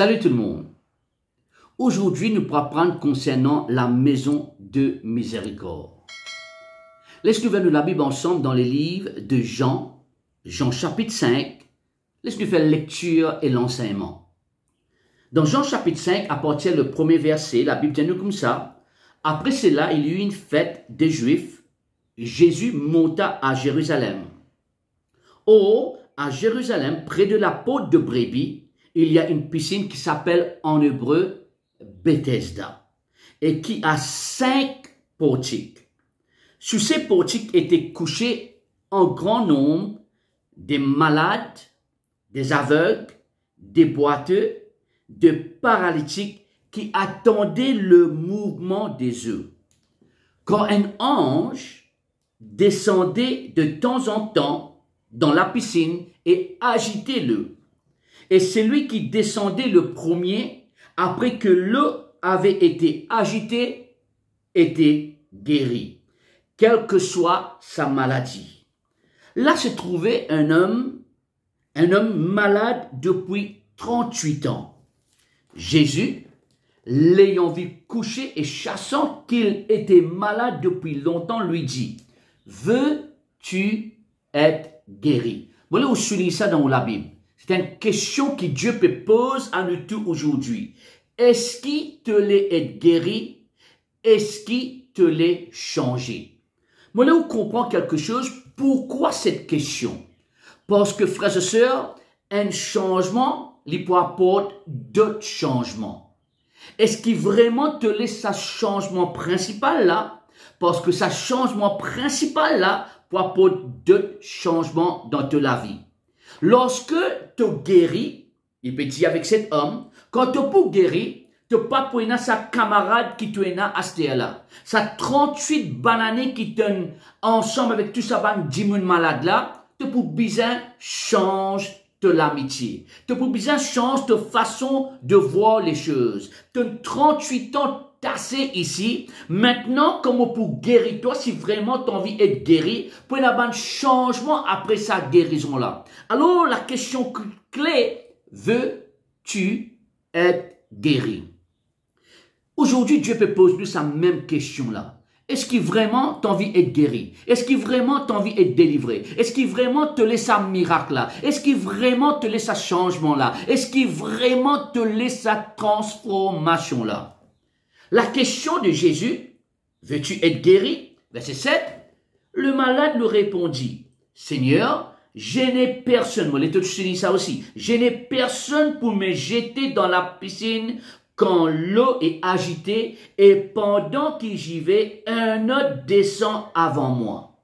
Salut tout le monde. Aujourd'hui, nous pourrons apprendre concernant la maison de miséricorde. Laisse-nous vers la Bible ensemble dans les livres de Jean chapitre 5. Laisse-nous faire la lecture et l'enseignement. Dans Jean chapitre 5, à partir du premier verset, la Bible dit comme ça. Après cela, il y eut une fête des Juifs. Jésus monta à Jérusalem. Or, à Jérusalem, près de la porte de Brebis, il y a une piscine qui s'appelle en hébreu Bethesda et qui a 5 portiques. Sur ces portiques étaient couchés en grand nombre des malades, des aveugles, des boiteux, des paralytiques qui attendaient le mouvement des eaux. Quand un ange descendait de temps en temps dans la piscine et agitait l'eau, et celui qui descendait le premier, après que l'eau avait été agitée, était guéri, quelle que soit sa maladie. Là se trouvait un homme malade depuis 38 ans. Jésus, l'ayant vu couché et chassant qu'il était malade depuis longtemps, lui dit, « Veux-tu être guéri ?» Voilà où souligne ça dans la Bible. C'est une question que Dieu peut poser à nous tous aujourd'hui. Est-ce qu'il te l'est être guéri? Est-ce qu'il te l'est changé? Moi, là, on comprend quelque chose. Pourquoi cette question? Parce que, frères et sœurs, un changement, il peut apporter d'autres changements. Est-ce qu'il vraiment te laisse ce changement principal là? Parce que ce changement principal là peut apporter d'autres changements dans ta vie. Lorsque tu guéris, il peut dire avec cet homme, quand tu peux guérir, tu n'as pas pour sa camarade qui te à ce là. Ça 38 bananes qui te ensemble avec tout ça, 10 000 malades là, tu peux bien change de l'amitié. Tu peux bien change de façon de voir les choses. Tu as 38 ans tassé ici. Maintenant, comment pour guérir toi, si vraiment tu as envie d'être guéri, pour y avoir un changement après sa guérison là. Alors, la question clé, veux-tu être guéri? Aujourd'hui, Dieu peut poser nous sa même question là. Est-ce qu'il vraiment t'as envie d'être guéri? Est-ce qu'il vraiment t'as envie d'être délivré? Est-ce qu'il vraiment te laisse un miracle là? Est-ce qu'il vraiment te laisse un changement là? Est-ce qu'il vraiment te laisse sa transformation là? La question de Jésus, veux-tu être guéri? Verset 7, le malade lui répondit, Seigneur, je n'ai personne, moi les autres disent ça aussi, je n'ai personne pour me jeter dans la piscine quand l'eau est agitée et pendant que j'y vais, un autre descend avant moi.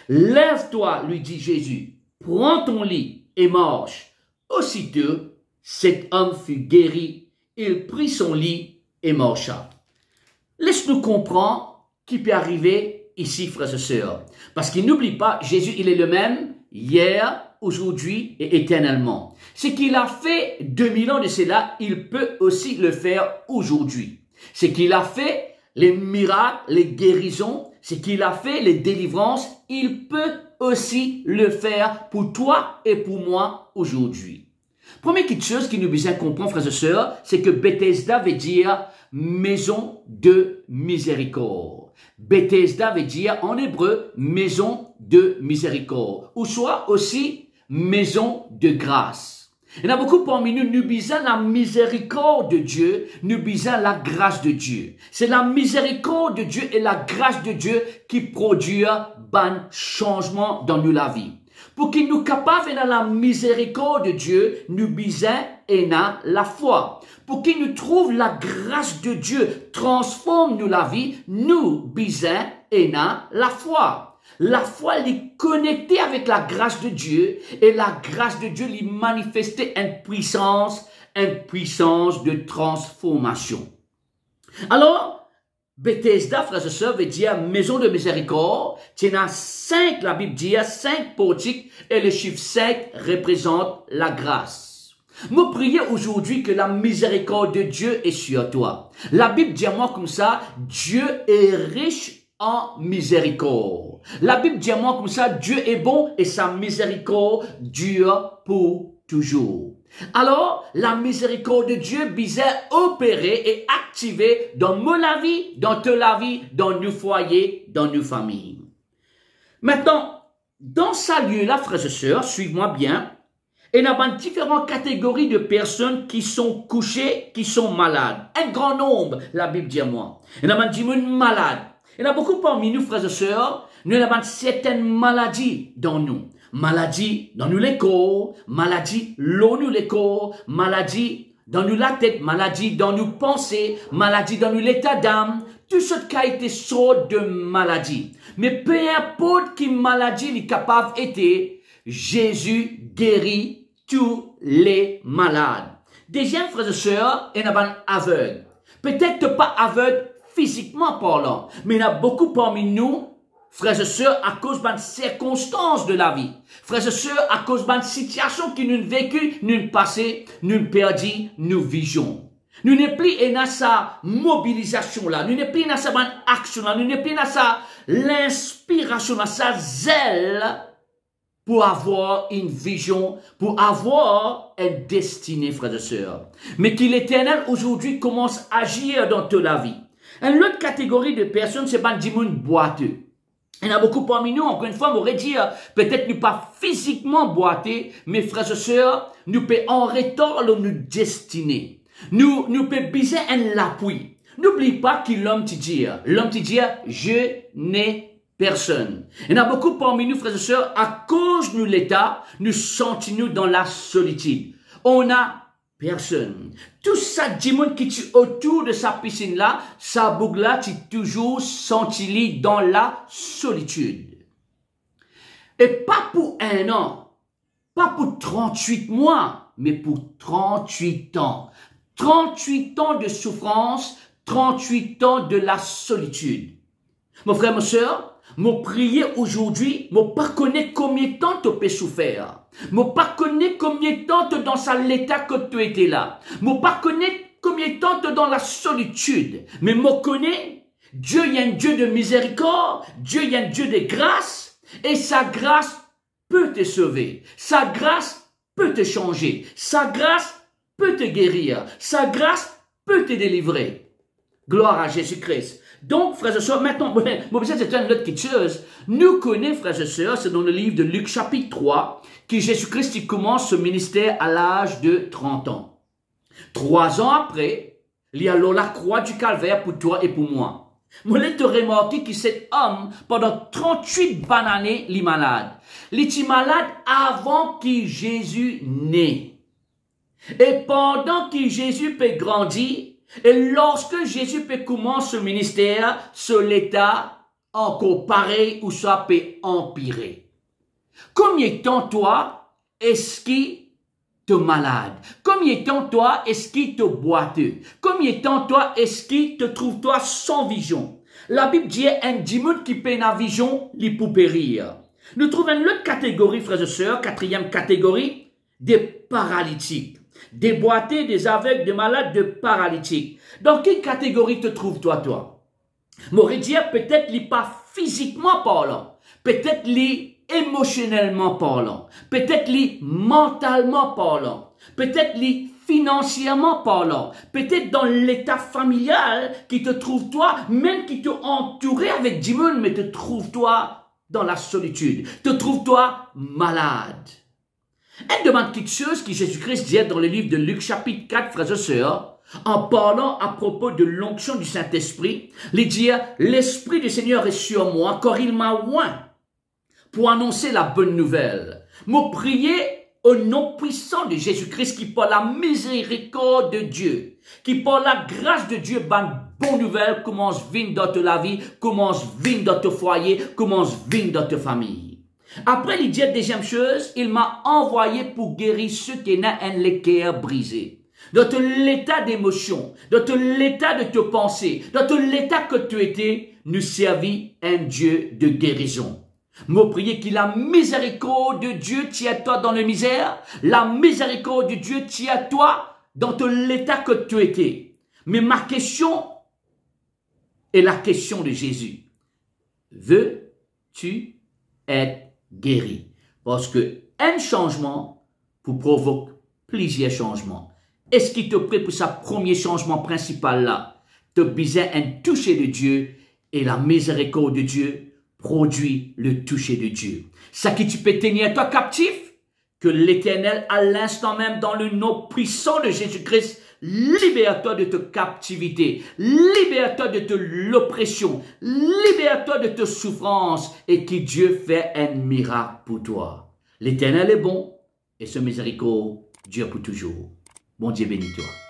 Lève-toi, lui dit Jésus, prends ton lit et marche. Aussitôt, cet homme fut guéri, il prit son lit et marcha. Laisse-nous comprendre qui peut arriver ici, frères et sœurs. Parce qu'il n'oublie pas, Jésus, il est le même hier, aujourd'hui et éternellement. Ce qu'il a fait 2000 ans de cela, il peut aussi le faire aujourd'hui. Ce qu'il a fait, les miracles, les guérisons, ce qu'il a fait, les délivrances, il peut aussi le faire pour toi et pour moi aujourd'hui. Première chose qui nous besoin comprendre, frères et sœurs, c'est que Bethesda veut dire maison de miséricorde. Bethesda veut dire en hébreu maison de miséricorde. Ou soit aussi maison de grâce. Il y en a beaucoup parmi nous, nous besoin la miséricorde de Dieu, nous besoin la grâce de Dieu. C'est la miséricorde de Dieu et la grâce de Dieu qui produit un changement dans nous la vie. Pour qu'il nous capable dans la miséricorde de Dieu, nous besoin la foi. Pour qu'il nous trouve la grâce de Dieu, transforme nous la vie, nous besoin la foi. La foi est connectée avec la grâce de Dieu et la grâce de Dieu lui manifester une puissance de transformation. Alors, Bethesda, frères et sœurs, veut dire maison de miséricorde. Il y en a 5, la Bible dit, 5 portiques et le chiffre 5 représente la grâce. Nous prions aujourd'hui que la miséricorde de Dieu est sur toi. La Bible dit à moi comme ça, Dieu est riche en miséricorde. La Bible dit à moi comme ça, Dieu est bon et sa miséricorde dure pour toujours. Alors, la miséricorde de Dieu visait opérer et activer dans mon vie, dans ta vie, dans nos foyers, dans nos familles. Maintenant, dans ce lieu-là, frères et sœurs, suivez-moi bien, il y a différentes catégories de personnes qui sont couchées, qui sont malades. Un grand nombre, la Bible dit à moi. Il y a des gens malades. Il y en a beaucoup parmi nous, frères et sœurs, nous avons certaines maladies dans nous. Maladie dans nous les corps, maladie l'eau nous les corps, maladie dans nous la tête, maladie dans nous pensées, maladie dans nous l'état d'âme, tout ce qui a été sorte de maladie. Mais peu importe qui maladie est capable d'être, Jésus guérit tous les malades. Deuxième frères et sœurs, il y en a aveugle. Peut-être pas aveugle physiquement parlant, mais il y en a beaucoup parmi nous, frères et sœurs, à cause d'une circonstance de la vie. Frères et sœurs, à cause d'une situation qui nous vécu, nous passé, nous perdu, nous vision. Nous n'est plus dans sa mobilisation là, nous n'est plus dans sa action là, nous n'est plus dans sa l'inspiration, dans sa zèle pour avoir une vision, pour avoir une destinée, frères et sœurs. Mais que l'Éternel aujourd'hui commence à agir dans toute la vie. Une autre catégorie de personnes, c'est pas des gens boiteux. Il y en a beaucoup parmi nous, encore une fois, on aurait dit, peut-être nous pas physiquement boiter, mais frères et sœurs, nous peut en retard nous destiner. Nous peut biser un l'appui. N'oublie pas qui l'homme te dit. L'homme te dit, je n'ai personne. Il y en a beaucoup parmi nous, frères et sœurs, à cause de l'état, nous sentons-nous dans la solitude. On a personne. Tout ça, Dimon qui est autour de sa piscine là, sa boucle là, tu toujours senti dans la solitude. Et pas pour un an, pas pour 38 mois, mais pour 38 ans. 38 ans de souffrance, 38 ans de la solitude. Mon frère, ma soeur, mon prier aujourd'hui, mon pas connaître combien de temps tu peux souffrir. Mon pas connaître combien de temps tu dans l'état que tu étais là. Mon pas connaître combien de temps tu dans la solitude. Mais mon connaît, Dieu est un Dieu de miséricorde, Dieu est un Dieu de grâce, et sa grâce peut te sauver. Sa grâce peut te changer. Sa grâce peut te guérir. Sa grâce peut te délivrer. Gloire à Jésus-Christ. Donc, frères et sœurs, maintenant, c'est une autre chose. Nous connaissons, frères et sœurs, c'est dans le livre de Luc chapitre 3, que Jésus-Christ commence ce ministère à l'âge de 30 ans. 3 ans après, il y a la croix du calvaire pour toi et pour moi. Moi, je te remarqué que cet homme, pendant 38 bonnes années, il est malade. Il était malade avant que Jésus naisse. Et pendant que Jésus peut grandir, et lorsque Jésus peut commencer ce ministère, sur l'état encore pareil ou ça peut empirer. Combien de temps toi, est-ce qu'il te malade? Combien de temps toi, est-ce qu'il te boiteux? Combien de temps toi, est-ce qu'il te trouve toi sans vision? La Bible dit un démon qui peut la vision, il peut périr. Nous trouvons une autre catégorie, frères et sœurs, 4e catégorie, des paralytiques. Des boités, des aveugles, des malades, des paralytiques. Dans quelle catégorie te trouves-toi, toi? M'aurait dit, peut-être li pas physiquement parlant, peut-être li émotionnellement parlant, peut-être li mentalement parlant, peut-être li financièrement parlant, peut-être dans l'état familial qui te trouve toi, même qui te entouré avec du monde, mais te trouve toi dans la solitude, te trouve toi malade. Elle demande quelque chose que Jésus-Christ dit dans le livre de Luc chapitre 4, frères et sœurs, en parlant à propos de l'onction du Saint-Esprit, il dit, l'Esprit du Seigneur est sur moi, car il m'a oint pour annoncer la bonne nouvelle. Me prier au nom puissant de Jésus-Christ qui par la miséricorde de Dieu, qui par la grâce de Dieu, bonne nouvelle commence à venir dans ta vie, commence à venir dans ton foyer, commence à venir dans ta famille. Après, il dit deuxième chose, il m'a envoyé pour guérir ceux qui ont un cœur brisé. Dans tout l'état d'émotion, dans tout l'état de te penser, dans tout l'état que tu étais, nous servis un Dieu de guérison. Me prier que la miséricorde de Dieu tient toi dans la misère, la miséricorde de Dieu tient toi dans tout l'état que tu étais. Mais ma question est la question de Jésus. Veux-tu être guéri? Parce que un changement pour provoque plusieurs changements. Est-ce qu'il te plaît pour sa premier changement principal là? Tu as besoin d'un toucher de Dieu et la miséricorde de Dieu produit le toucher de Dieu. Ça qui tu peux tenir toi captif, que l'Éternel à l'instant même dans le nom puissant de Jésus-Christ libère-toi de ta captivité, libère-toi de ta l'oppression, libère-toi de ta souffrance et que Dieu fait un miracle pour toi. L'Éternel est bon et sa miséricorde dure pour toujours. Bon Dieu bénis toi.